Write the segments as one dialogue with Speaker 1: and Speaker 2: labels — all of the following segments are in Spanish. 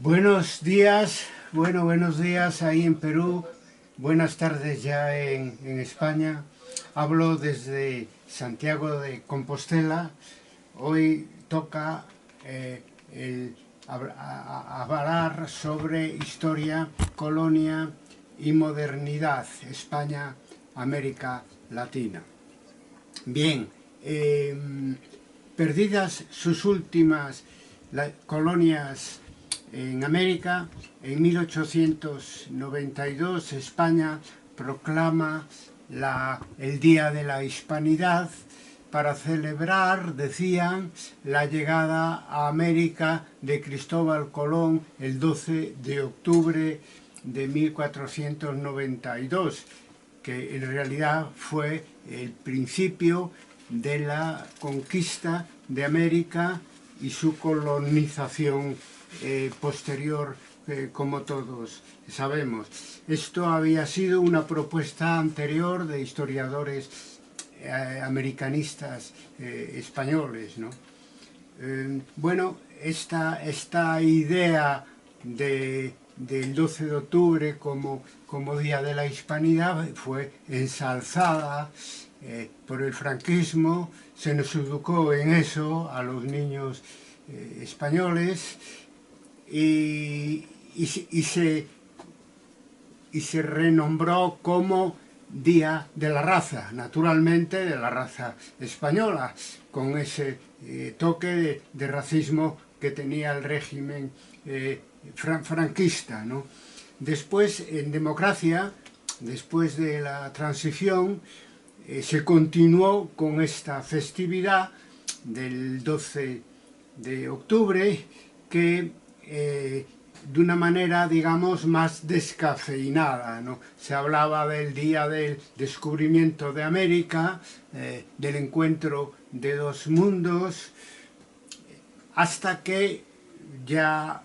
Speaker 1: Buenos días, buenos días ahí en Perú, buenas tardes ya en España. Hablo desde Santiago de Compostela. Hoy toca hablar sobre historia, colonia y modernidad, España, América Latina. Bien, perdidas sus últimas colonias en América, en 1892 España proclama el Día de la Hispanidad para celebrar, decían, la llegada a América de Cristóbal Colón el 12 de octubre de 1492, que en realidad fue el principio de la conquista de América y su colonización posterior, como todos sabemos. Esto había sido una propuesta anterior de historiadores americanistas españoles, ¿no? Bueno, esta idea del 12 de octubre como Día de la Hispanidad fue ensalzada por el franquismo. Se nos educó en eso a los niños españoles y se renombró como Día de la Raza, naturalmente de la raza española, con ese toque de racismo que tenía el régimen franquista, ¿no? Después, en democracia, después de la transición, se continuó con esta festividad del 12 de octubre que de una manera, digamos, más descafeinada, ¿no? Se hablaba del día del descubrimiento de América, del encuentro de dos mundos, hasta que ya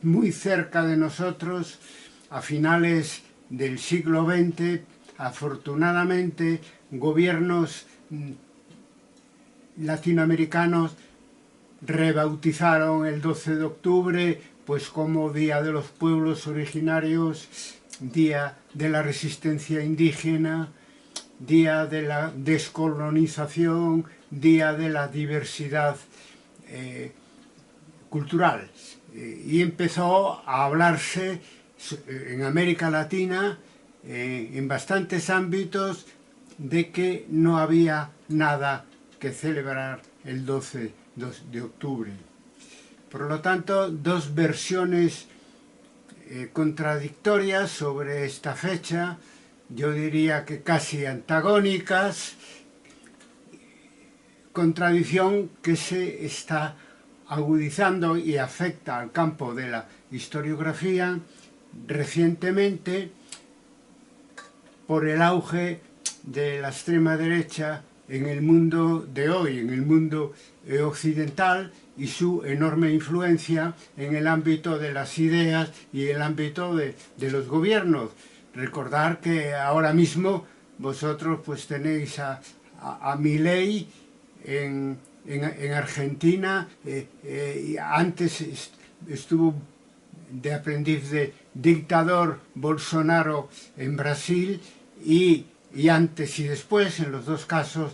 Speaker 1: muy cerca de nosotros, a finales del siglo XX, afortunadamente, gobiernos latinoamericanos rebautizaron el 12 de octubre pues como Día de los Pueblos Originarios, Día de la Resistencia Indígena, Día de la Descolonización, Día de la Diversidad cultural. Y empezó a hablarse en América Latina, en bastantes ámbitos, de que no había nada que celebrar el 12 de octubre. Por lo tanto, dos versiones contradictorias sobre esta fecha, yo diría que casi antagónicas, contradicción que se está agudizando y afecta al campo de la historiografía recientemente por el auge de la extrema derecha en el mundo de hoy, en el mundo occidental, y su enorme influencia en el ámbito de las ideas y el ámbito de los gobiernos. Recordar que ahora mismo vosotros pues tenéis a Milei en Argentina, antes estuvo de aprendiz de dictador Bolsonaro en Brasil, y antes y después, en los dos casos,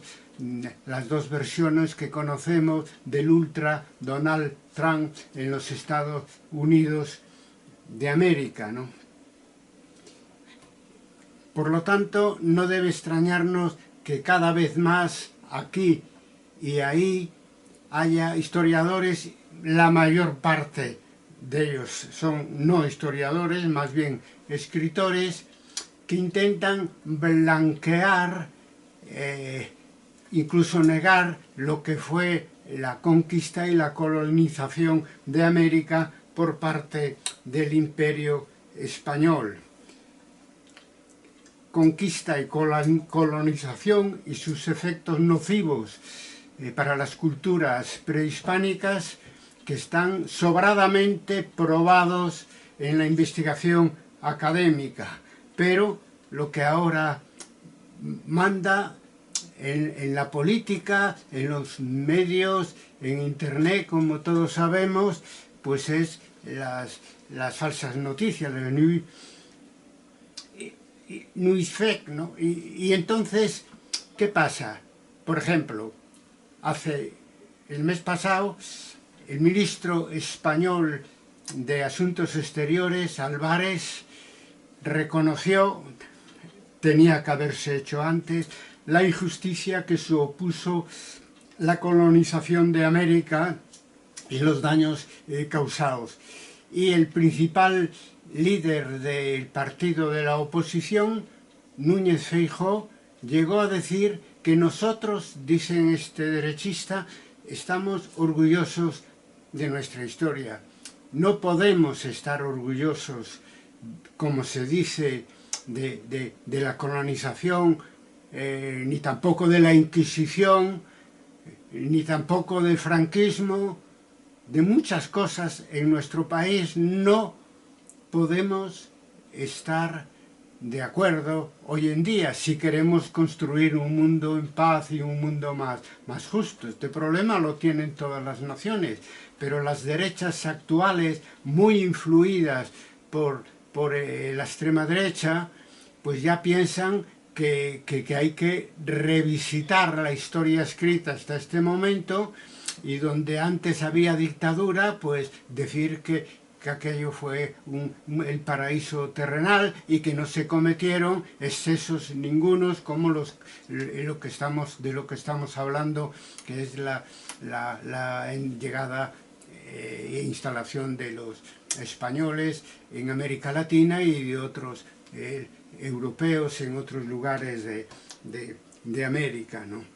Speaker 1: las dos versiones que conocemos del ultra Donald Trump en los Estados Unidos de América, ¿no? Por lo tanto, no debe extrañarnos que cada vez más aquí y ahí haya historiadores, la mayor parte de ellos son no historiadores, más bien escritores, que intentan blanquear, incluso negar lo que fue la conquista y la colonización de América por parte del Imperio Español. Conquista y colonización y sus efectos nocivos para las culturas prehispánicas que están sobradamente probados en la investigación académica, pero lo que ahora manda en la política, en los medios, en internet, como todos sabemos, pues es las falsas noticias, el news fake, ¿no? Y entonces, ¿qué pasa? Por ejemplo, el mes pasado, el ministro español de Asuntos Exteriores, Álvarez, reconoció, tenía que haberse hecho antes, la injusticia que supuso la colonización de América y los daños causados. Y el principal líder del partido de la oposición, Núñez Feijóo, llegó a decir que nosotros, dicen este derechista, estamos orgullosos de nuestra historia. No podemos estar orgullosos, como se dice, de la colonización, ni tampoco de la Inquisición, ni tampoco del franquismo, de muchas cosas en nuestro país no podemos estar de acuerdo hoy en día si queremos construir un mundo en paz y un mundo más justo. Este problema lo tienen todas las naciones, pero las derechas actuales, muy influidas por la extrema derecha, pues ya piensan que hay que revisitar la historia escrita hasta este momento, y donde antes había dictadura, pues decir que aquello fue el paraíso terrenal y que no se cometieron excesos ningunos como de lo que estamos hablando, que es la llegada e instalación de los españoles en América Latina y de otros europeos en otros lugares de América, ¿no?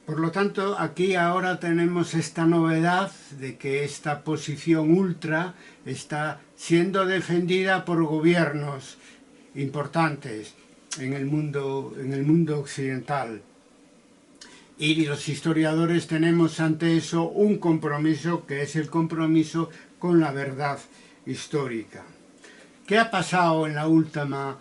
Speaker 1: Por lo tanto, aquí ahora tenemos esta novedad de que esta posición ultra está siendo defendida por gobiernos importantes en el mundo occidental. Y los historiadores tenemos ante eso un compromiso, que es el compromiso con la verdad histórica. ¿Qué ha pasado en la última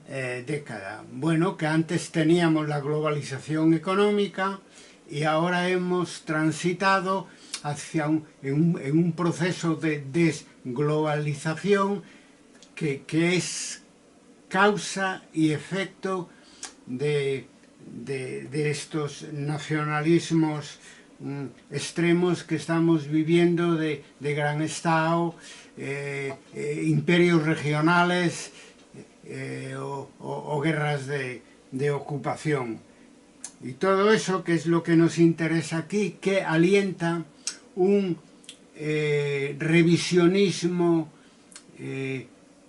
Speaker 1: década? Bueno, que antes teníamos la globalización económica, y ahora hemos transitado hacia un proceso de desglobalización que es causa y efecto de estos nacionalismos extremos que estamos viviendo, de gran Estado, imperios regionales o guerras de ocupación. Y todo eso, que es lo que nos interesa aquí, que alienta un revisionismo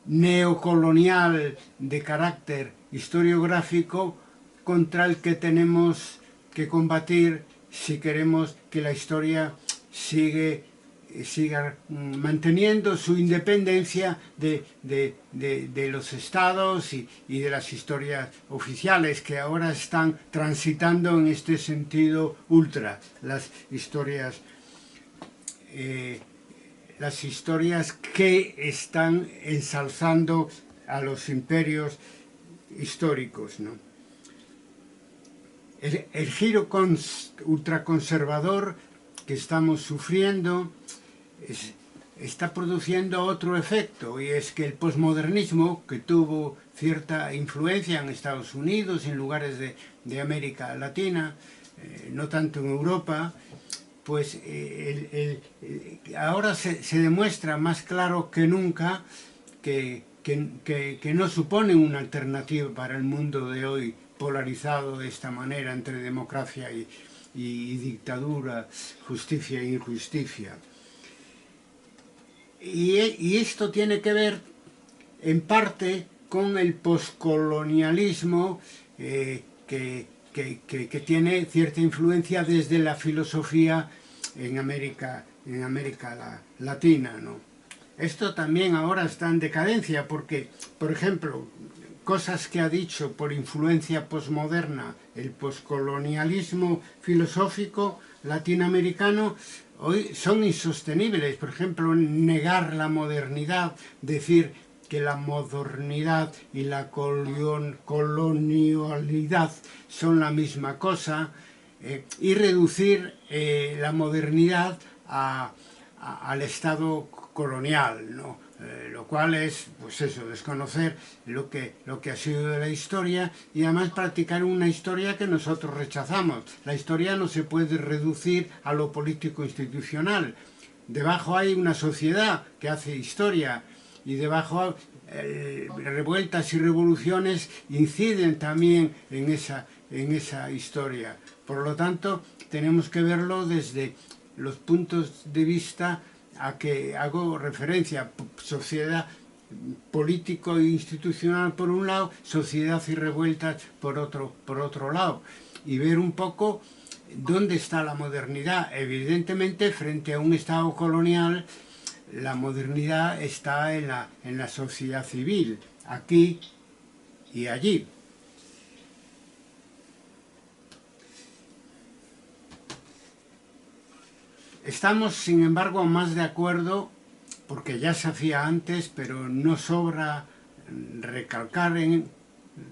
Speaker 1: neocolonial de carácter historiográfico, contra el que tenemos que combatir si queremos que la historia siga manteniendo su independencia de los estados y de las historias oficiales, que ahora están transitando en este sentido ultra, las historias que están ensalzando a los imperios históricos, ¿no? El giro ultraconservador que estamos sufriendo está produciendo otro efecto, y es que el posmodernismo, que tuvo cierta influencia en Estados Unidos y en lugares de América Latina, no tanto en Europa, pues ahora se demuestra más claro que nunca que no supone una alternativa para el mundo de hoy, polarizado de esta manera entre democracia y dictadura, justicia e injusticia. Y esto tiene que ver en parte con el poscolonialismo que tiene cierta influencia desde la filosofía en América Latina, ¿no? Esto también ahora está en decadencia porque, por ejemplo, cosas que ha dicho por influencia posmoderna el poscolonialismo filosófico latinoamericano hoy son insostenibles. Por ejemplo, negar la modernidad, decir que la modernidad y la colonialidad son la misma cosa, y reducir la modernidad al estado colonial, ¿no? Lo cual es, pues eso, desconocer lo que ha sido de la historia y además practicar una historia que nosotros rechazamos. La historia no se puede reducir a lo político institucional. Debajo hay una sociedad que hace historia y debajo revueltas y revoluciones inciden también en esa historia. Por lo tanto, tenemos que verlo desde los puntos de vista a que hago referencia: sociedad político e institucional por un lado, sociedad y revueltas por otro lado, y ver un poco dónde está la modernidad. Evidentemente, frente a un Estado colonial, la modernidad está en la sociedad civil, aquí y allí. Estamos, sin embargo, más de acuerdo, porque ya se hacía antes, pero no sobra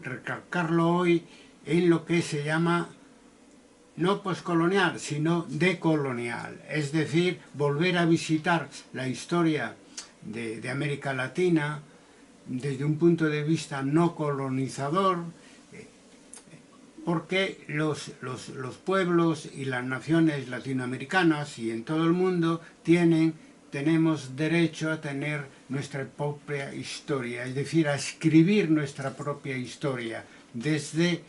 Speaker 1: recalcarlo hoy, en lo que se llama no poscolonial, sino decolonial. Es decir, volver a visitar la historia de América Latina desde un punto de vista no colonizador, porque los pueblos y las naciones latinoamericanas y en todo el mundo tenemos derecho a tener nuestra propia historia, es decir, a escribir nuestra propia historia desde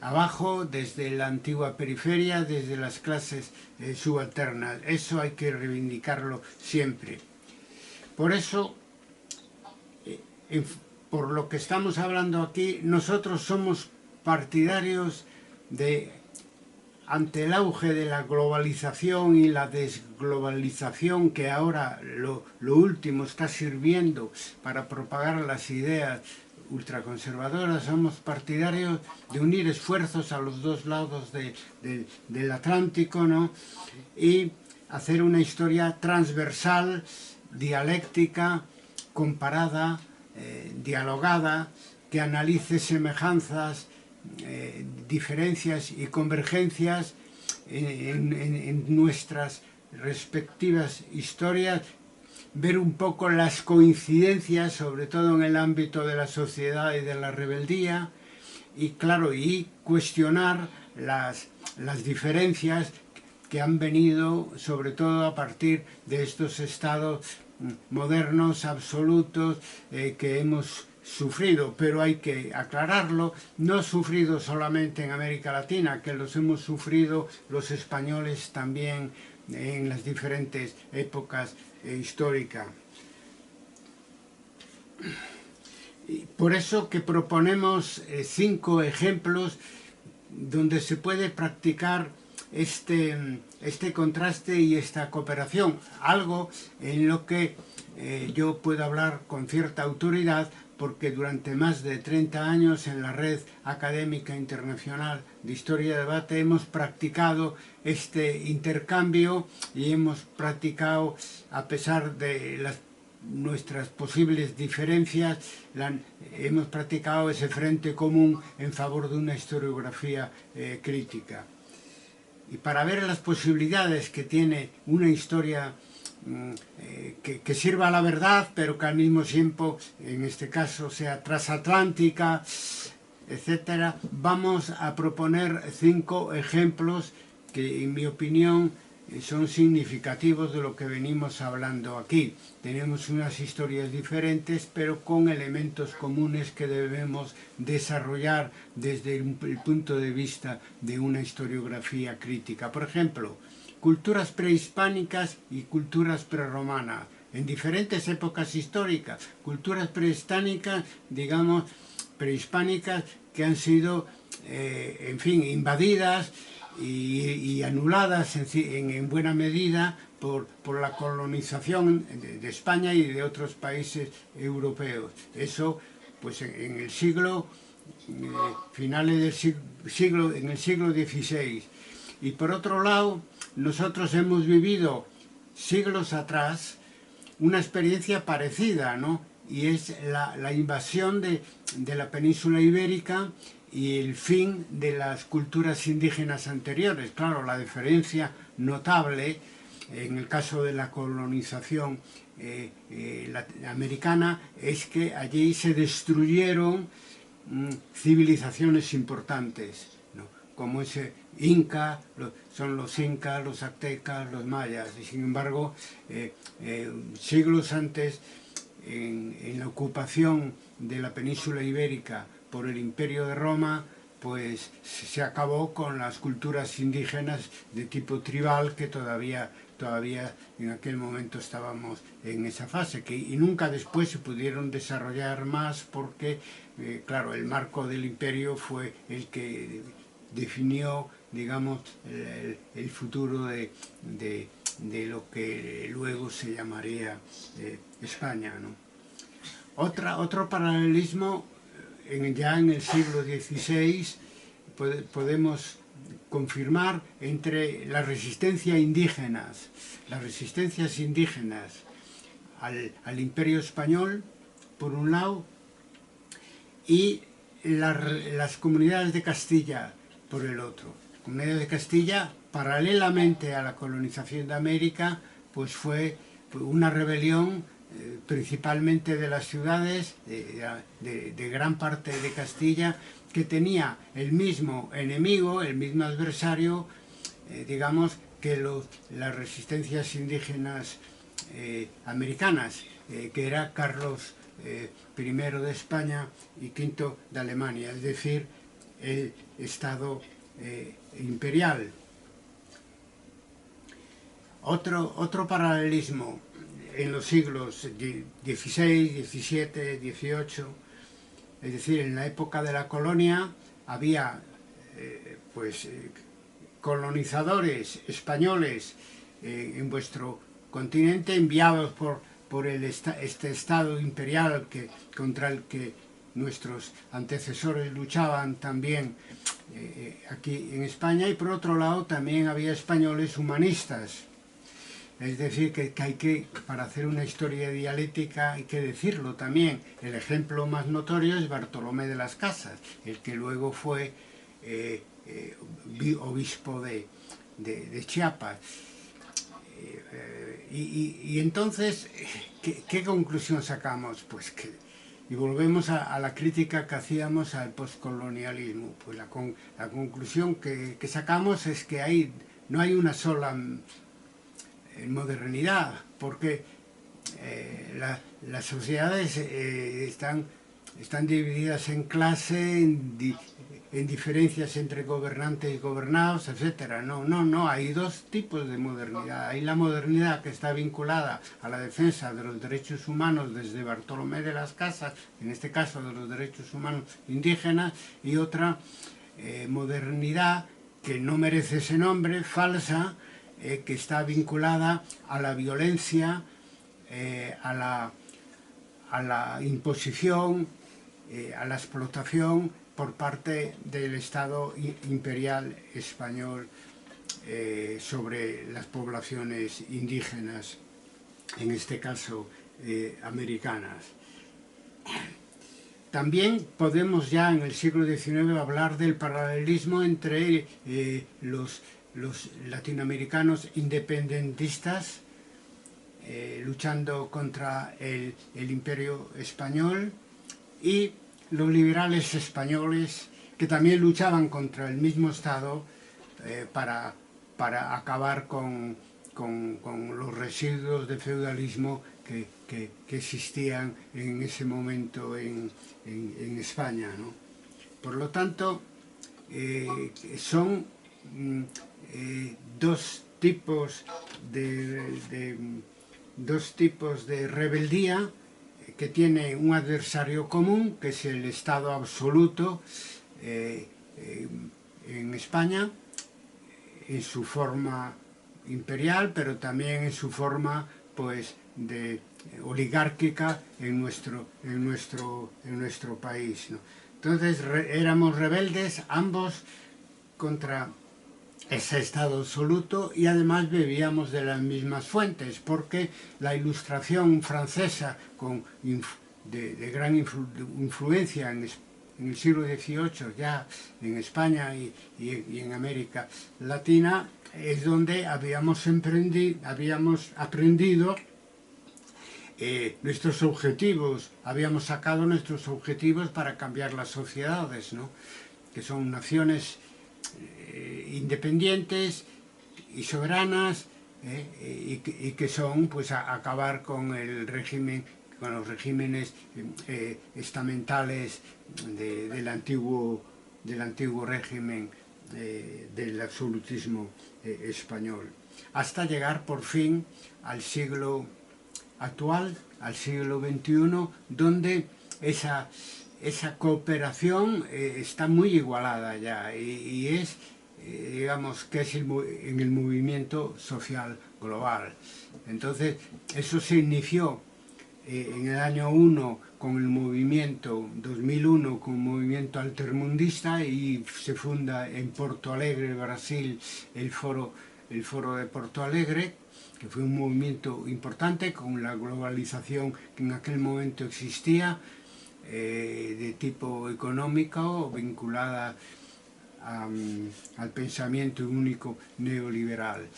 Speaker 1: abajo, desde la antigua periferia, desde las clases subalternas. Eso hay que reivindicarlo siempre. Por eso, por lo que estamos hablando aquí, nosotros somos partidarios de, ante el auge de la globalización y la desglobalización, que ahora lo último está sirviendo para propagar las ideas ultraconservadoras, somos partidarios de unir esfuerzos a los dos lados del Atlántico, ¿no? Y hacer una historia transversal, dialéctica, comparada, dialogada, que analice semejanzas, diferencias y convergencias en nuestras respectivas historias, ver un poco las coincidencias, sobre todo en el ámbito de la sociedad y de la rebeldía, y claro, y cuestionar las diferencias que han venido sobre todo a partir de estos estados modernos, absolutos, que hemos sufrido, pero hay que aclararlo, no sufrido solamente en América Latina, que los hemos sufrido los españoles también en las diferentes épocas históricas. Por eso que proponemos 5 ejemplos donde se puede practicar este contraste y esta cooperación, algo en lo que yo puedo hablar con cierta autoridad, porque durante más de 30 años en la Red Académica Internacional de Historia y Debate hemos practicado este intercambio y hemos practicado, a pesar de nuestras posibles diferencias, hemos practicado ese frente común en favor de una historiografía crítica. Y para ver las posibilidades que tiene una historia que sirva a la verdad, pero que al mismo tiempo, en este caso, sea transatlántica, etcétera, vamos a proponer 5 ejemplos que, en mi opinión, son significativos de lo que venimos hablando aquí. Tenemos unas historias diferentes, pero con elementos comunes que debemos desarrollar desde el punto de vista de una historiografía crítica. Por ejemplo, culturas prehispánicas y culturas prerromanas, en diferentes épocas históricas. Culturas prehispánicas, digamos, prehispánicas que han sido, en fin, invadidas y anuladas en buena medida por la colonización de España y de otros países europeos. Eso, pues en el siglo, finales del siglo, en el siglo XVI. Y por otro lado, nosotros hemos vivido siglos atrás una experiencia parecida, ¿no? Y es la invasión de la península ibérica y el fin de las culturas indígenas anteriores. Claro, la diferencia notable en el caso de la colonización americana, es que allí se destruyeron civilizaciones importantes, ¿no? Como ese Inca, son los incas, los aztecas, los mayas, y sin embargo, siglos antes, en la ocupación de la península ibérica por el Imperio de Roma, pues se acabó con las culturas indígenas de tipo tribal que todavía en aquel momento estábamos en esa fase, y nunca después se pudieron desarrollar más porque, claro, el marco del imperio fue el que definió, digamos, el futuro de lo que luego se llamaría España, ¿no? Otro paralelismo, ya en el siglo XVI, podemos confirmar entre las resistencias indígenas al Imperio Español, por un lado, y las comunidades de Castilla, por el otro. Las comunidades de Castilla, paralelamente a la colonización de América, pues fue una rebelión principalmente de las ciudades, de gran parte de Castilla, que tenía el mismo enemigo, el mismo adversario, digamos, que las resistencias indígenas americanas, que era Carlos I de España y V de Alemania, es decir, el Estado imperial. Otro paralelismo en los siglos XVI, XVII, XVIII, es decir, en la época de la colonia había colonizadores españoles en vuestro continente, enviados por este Estado imperial contra el que nuestros antecesores luchaban también aquí en España, y por otro lado también había españoles humanistas. Es decir, que para hacer una historia dialéctica hay que decirlo también. El ejemplo más notorio es Bartolomé de las Casas, el que luego fue obispo de Chiapas. Y entonces, ¿qué conclusión sacamos? Pues y volvemos a la crítica que hacíamos al postcolonialismo. Pues la conclusión que sacamos es que no hay una sola modernidad, porque las sociedades están divididas en clase, en diferencias entre gobernantes y gobernados, etc. No, hay dos tipos de modernidad. Hay la modernidad que está vinculada a la defensa de los derechos humanos desde Bartolomé de las Casas, en este caso de los derechos humanos indígenas, y otra modernidad que no merece ese nombre, falsa, que está vinculada a la violencia, a la imposición, a la explotación por parte del Estado imperial español sobre las poblaciones indígenas, en este caso americanas. También podemos ya en el siglo XIX hablar del paralelismo entre los latinoamericanos independentistas luchando contra el imperio español, y los liberales españoles que también luchaban contra el mismo Estado para acabar con los residuos de feudalismo que existían en ese momento en España, ¿no? Por lo tanto, son dos tipos de rebeldía que tienen un adversario común, que es el Estado absoluto en España, en su forma imperial, pero también en su forma oligárquica en nuestro país, ¿no? Entonces éramos rebeldes ambos contra ese Estado absoluto, y además bebíamos de las mismas fuentes, porque la Ilustración francesa, de gran influencia en el siglo XVIII ya en España y en América Latina, es donde habíamos aprendido nuestros objetivos, habíamos sacado nuestros objetivos para cambiar las sociedades, ¿no? Que son naciones independientes y soberanas, y que son, pues, acabar con el régimen, con los regímenes estamentales del antiguo régimen del absolutismo español, hasta llegar por fin al siglo actual, al siglo XXI, donde esa cooperación está muy igualada ya, y es, digamos, que es en el movimiento social global. Entonces, eso se inició en el año 1 con el movimiento, 2001, con el movimiento altermundista, y se funda en Porto Alegre, Brasil, el foro de Porto Alegre, que fue un movimiento importante con la globalización que en aquel momento existía, de tipo económico, vinculada al pensamiento único neoliberal.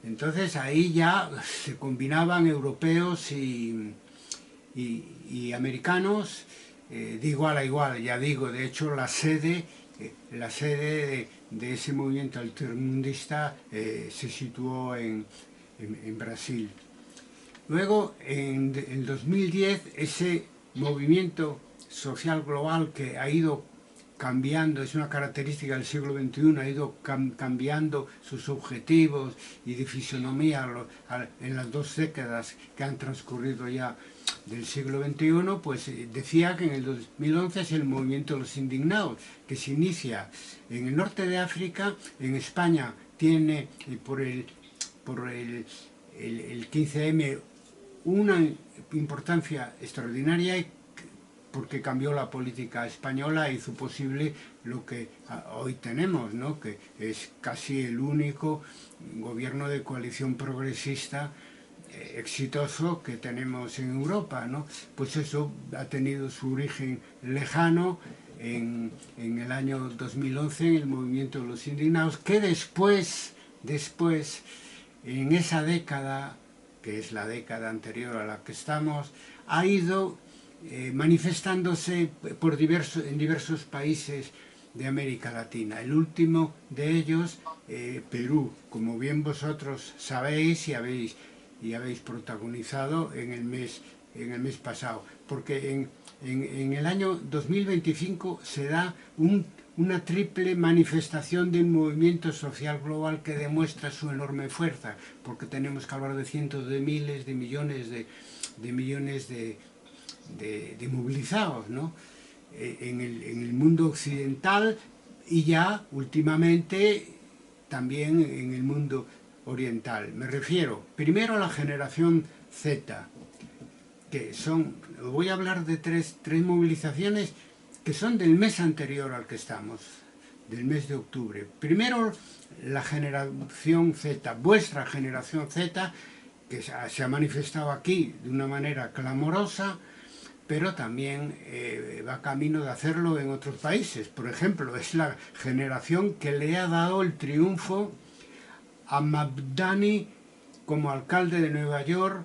Speaker 1: Entonces ahí ya se combinaban europeos y americanos de igual a igual, ya digo. De hecho, la sede de ese movimiento altermundista se situó en Brasil. Luego, en 2010, ese movimiento social global que ha ido cambiando, es una característica del siglo XXI, ha ido cambiando sus objetivos y de fisonomía en las 2 décadas que han transcurrido ya del siglo XXI, pues decía que en el 2011 es el movimiento de los indignados, que se inicia en el norte de África. En España tiene por el 15M una importancia extraordinaria, porque cambió la política española e hizo posible lo que hoy tenemos, ¿no? Que es casi el único gobierno de coalición progresista exitoso que tenemos en Europa, ¿no? Pues eso ha tenido su origen lejano en el año 2011, en el movimiento de los indignados, que después, en esa década, que es la década anterior a la que estamos, ha ido manifestándose en diversos países de América Latina. El último de ellos, Perú, como bien vosotros sabéis y habéis protagonizado en el mes pasado, porque en el año 2025 se da una triple manifestación de un movimiento social global que demuestra su enorme fuerza, porque tenemos que hablar de cientos de miles, de millones de movilizados, ¿no? En el mundo occidental, y ya últimamente también en el mundo oriental. Me refiero primero a la generación Z, que son, voy a hablar de tres movilizaciones que son del mes anterior al que estamos, del mes de octubre. Primero, la generación Z, vuestra generación Z, que se ha manifestado aquí de una manera clamorosa, pero también va camino de hacerlo en otros países. Por ejemplo, es la generación que le ha dado el triunfo a Mamdani como alcalde de Nueva York,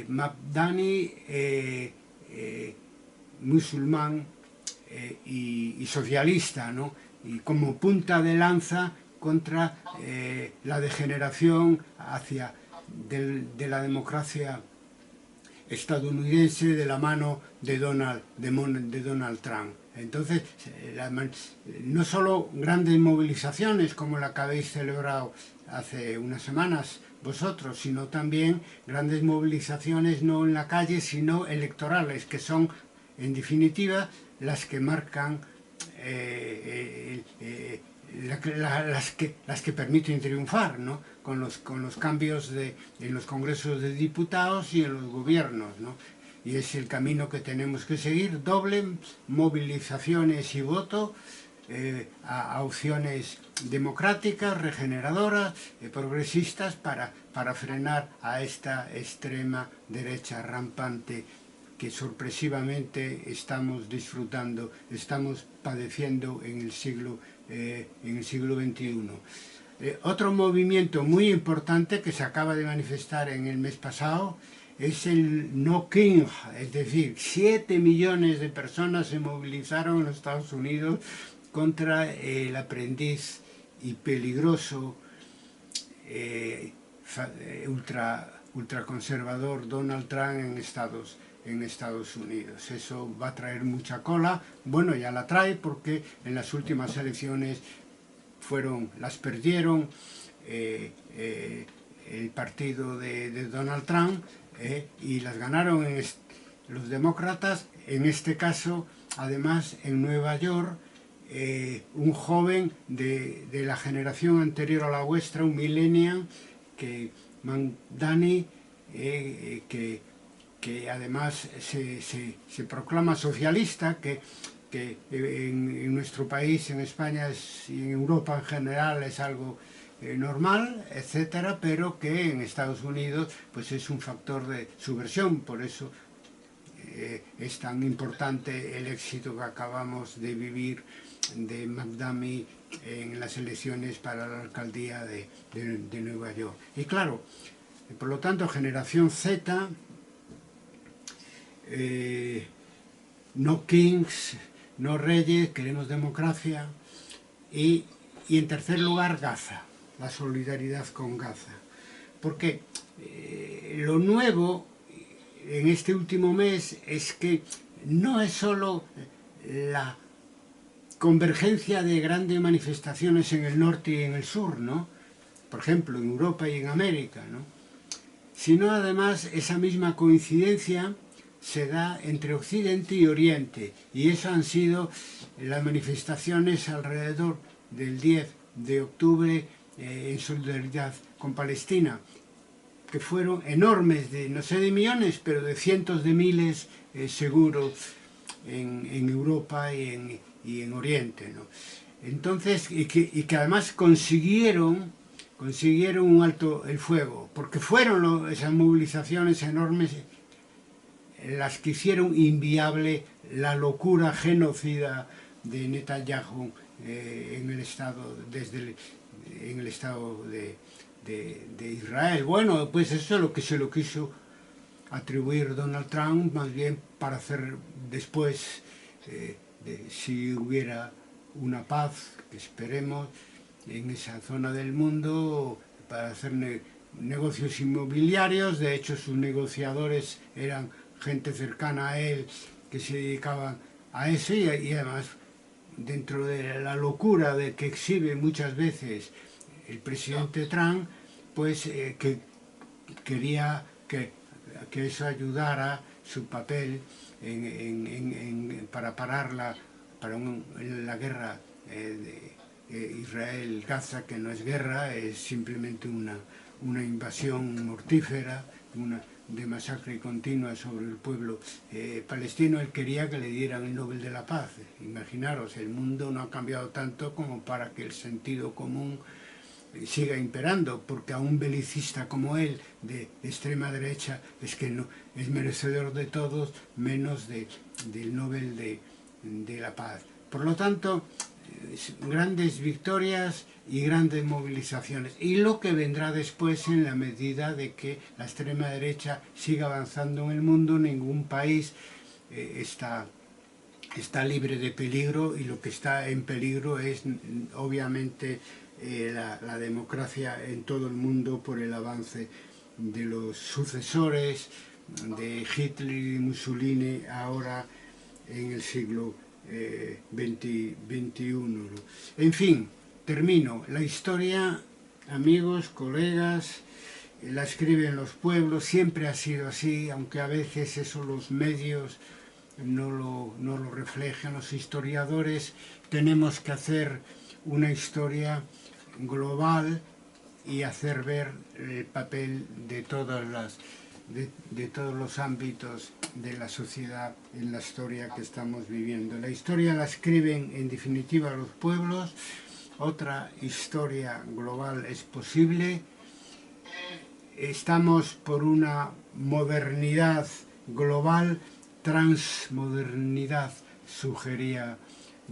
Speaker 1: Mamdani musulmán y socialista, ¿no? Y como punta de lanza contra la degeneración de la democracia estadounidense de la mano de Donald Trump. Entonces, no solo grandes movilizaciones como la que habéis celebrado hace unas semanas vosotros, sino también grandes movilizaciones no en la calle, sino electorales, que son, en definitiva, las que marcan las que permiten triunfar, ¿no? Con los cambios en los congresos de diputados y en los gobiernos, ¿no? Y es el camino que tenemos que seguir: doble movilizaciones y voto a opciones democráticas, regeneradoras, progresistas, para frenar a esta extrema derecha rampante que sorpresivamente estamos padeciendo en el siglo XXI. Otro movimiento muy importante que se acaba de manifestar en el mes pasado es el No King, es decir, 7 millones de personas se movilizaron en los Estados Unidos contra el aprendiz y peligroso ultraconservador Donald Trump en Estados Unidos. Eso va a traer mucha cola. Bueno, ya la trae porque en las últimas elecciones las perdieron el partido de Donald Trump y las ganaron los demócratas, en este caso, además, en Nueva York, un joven de la generación anterior a la vuestra, un millennial, Mamdani, que además se proclama socialista, que en nuestro país, en España y en Europa en general es algo normal, etcétera, pero que en Estados Unidos pues es un factor de subversión. Por eso es tan importante el éxito que acabamos de vivir de Mamdani en las elecciones para la alcaldía de Nueva York. Y claro, por lo tanto, generación Z, no kings, no reyes, queremos democracia. Y en tercer lugar, Gaza, la solidaridad con Gaza. Porque lo nuevo en este último mes es que no es solo la convergencia de grandes manifestaciones en el norte y en el sur, ¿no? Por ejemplo, en Europa y en América, ¿no? Sino además esa misma coincidencia se da entre Occidente y Oriente, y eso han sido las manifestaciones alrededor del 10 de octubre en solidaridad con Palestina, que fueron enormes, no sé de millones, pero de cientos de miles seguro en Europa y en Oriente, ¿no? Entonces, y que además consiguieron un alto el fuego, porque fueron esas movilizaciones enormes las que hicieron inviable la locura genocida de Netanyahu en el Estado, en el Estado de Israel. Bueno, pues eso es lo que se lo quiso atribuir Donald Trump, más bien para hacer después, si hubiera una paz, que esperemos, en esa zona del mundo, para hacer negocios inmobiliarios. De hecho, sus negociadores eran gente cercana a él que se dedicaban a eso, y además dentro de la locura de que exhibe muchas veces el presidente Trump, pues que quería que eso ayudara su papel para parar la guerra de Israel-Gaza, que no es guerra, es simplemente una invasión mortífera, de masacre continua sobre el pueblo palestino. Él quería que le dieran el Nobel de la Paz. Imaginaros, el mundo no ha cambiado tanto como para que el sentido común siga imperando, porque a un belicista como él, de extrema derecha, es que no es merecedor de todos, menos del Nobel de la Paz. Por lo tanto, grandes victorias y grandes movilizaciones, y lo que vendrá después en la medida de que la extrema derecha siga avanzando en el mundo. Ningún país está libre de peligro, y lo que está en peligro es obviamente la democracia en todo el mundo, por el avance de los sucesores de Hitler y Mussolini ahora en el siglo XXI. En fin, termino. La historia, amigos, colegas, la escriben los pueblos, siempre ha sido así, aunque a veces eso los medios no lo reflejan. Los historiadores tenemos que hacer una historia global y hacer ver el papel de todos los ámbitos de la sociedad en la historia que estamos viviendo. La historia la escriben en definitiva los pueblos. Otra historia global es posible. Estamos por una modernidad global, transmodernidad, sugería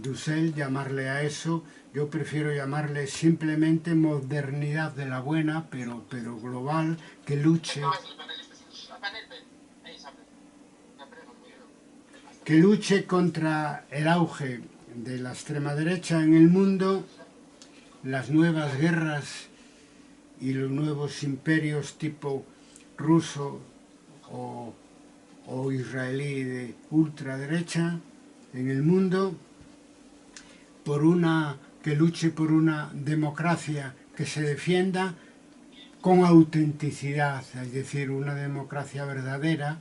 Speaker 1: Dussel llamarle a eso. Yo prefiero llamarle simplemente modernidad de la buena, pero global, que luche contra el auge de la extrema derecha en el mundo, las nuevas guerras y los nuevos imperios tipo ruso o israelí de ultraderecha en el mundo, que luche por una democracia que se defienda con autenticidad, es decir, una democracia verdadera,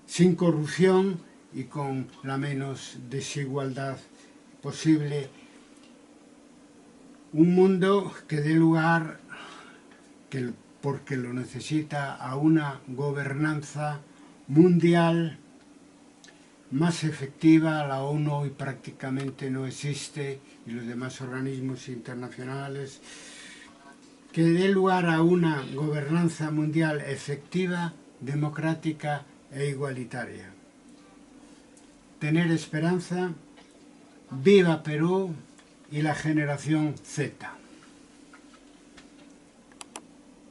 Speaker 1: sin corrupción y con la menos desigualdad posible. Un mundo que dé lugar, porque lo necesita, a una gobernanza mundial más efectiva. La ONU hoy prácticamente no existe, y los demás organismos internacionales, que dé lugar a una gobernanza mundial efectiva, democrática e igualitaria. Tener esperanza, viva Perú y la generación Z.